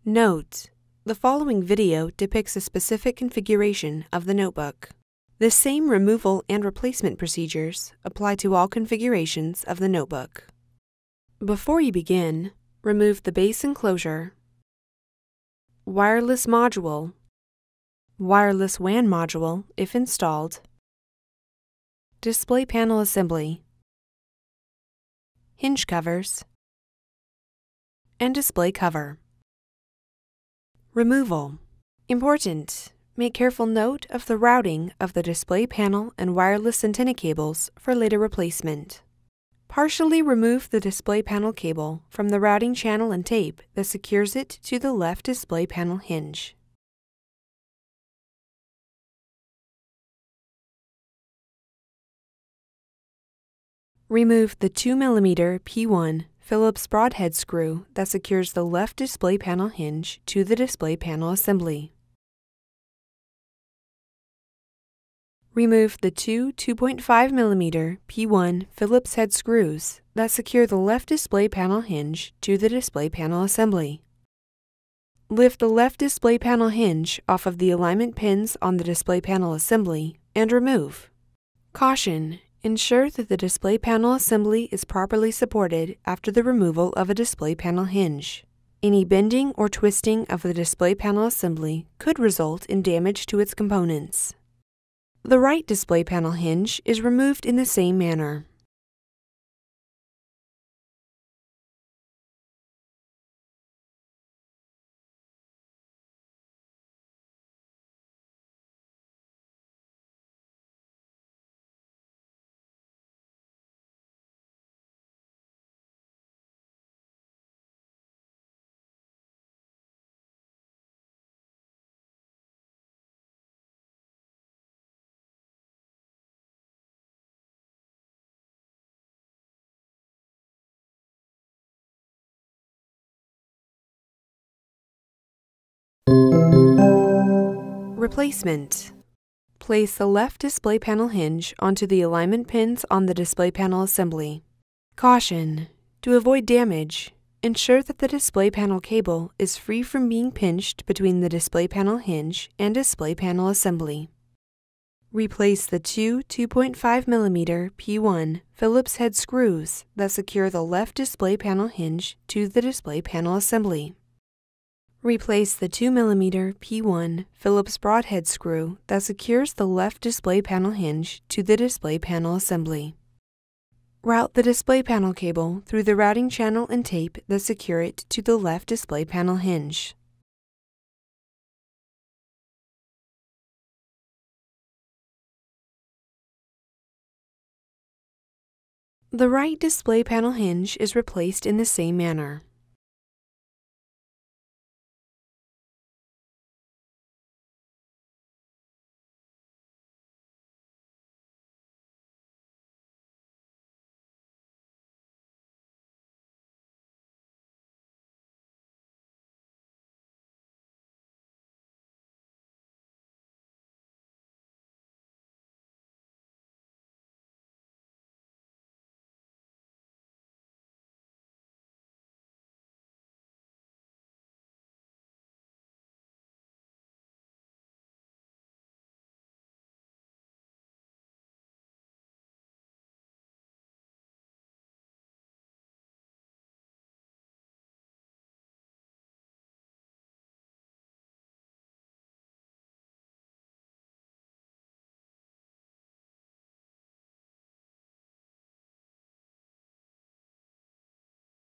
Note: the following video depicts a specific configuration of the notebook. The same removal and replacement procedures apply to all configurations of the notebook. Before you begin, remove the base enclosure, wireless module, wireless WAN module if installed, display panel assembly, hinge covers, and display cover. Removal. Important: make careful note of the routing of the display panel and wireless antenna cables for later replacement. Partially remove the display panel cable from the routing channel and tape that secures it to the left display panel hinge. Remove the 2mm P1 Phillips-head screw that secures the left display panel hinge to the display panel assembly. Remove the two 2.5mm P1 Phillips-head screws that secure the left display panel hinge to the display panel assembly. Lift the left display panel hinge off of the alignment pins on the display panel assembly and remove. Caution: ensure that the display panel assembly is properly supported after the removal of a display panel hinge. Any bending or twisting of the display panel assembly could result in damage to its components. The right display panel hinge is removed in the same manner. Replacement. Place the left display panel hinge onto the alignment pins on the display panel assembly. Caution: to avoid damage, ensure that the display panel cable is free from being pinched between the display panel hinge and display panel assembly. Replace the two 2.5mm P1 Phillips-head screws that secure the left display panel hinge to the display panel assembly. Replace the 2mm P1 Phillips-head screw that secures the left display panel hinge to the display panel assembly. Route the display panel cable through the routing channel and tape that secure it to the left display panel hinge. The right display panel hinge is replaced in the same manner.